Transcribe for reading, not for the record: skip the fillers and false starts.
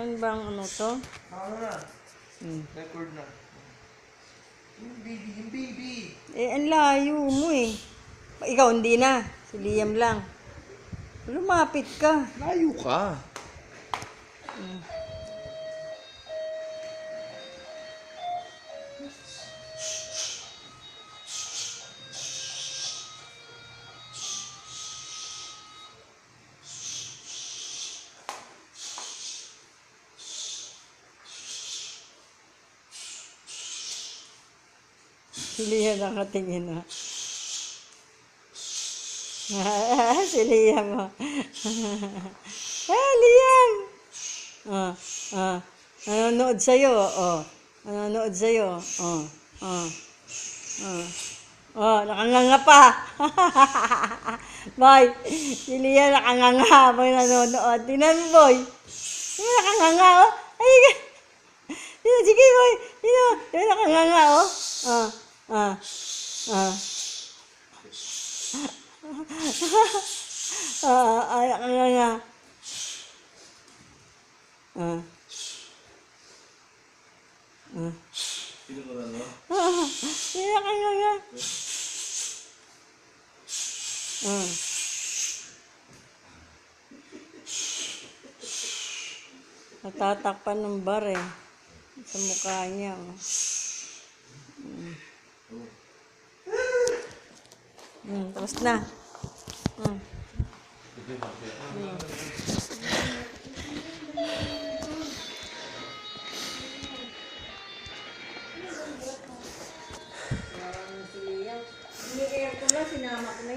Saan bang ano to? Ano na? Record na. Yung baby. Eh, ang layo mo eh. Ikaw hindi na. Si Liam lang. Lumapit ka. Layo ka. Si Liam nakatingin na. Si Liam mo. Liam! Ah, nanonood sa'yo. Nanonood sa'yo. Nakanganga pa. Boy, si Liam nakanganga habang nanonood. Tingnan mo, boy. Nakanganga, oh. Ay, sige, boy. Nakanganga, oh. Nakanganga. Sino ko na, no? Nakanganga. Natatakpan ng bar eh. Sa mukha niya. Oh. Tapos na. Hindi aircon lang, sinama ko na yun.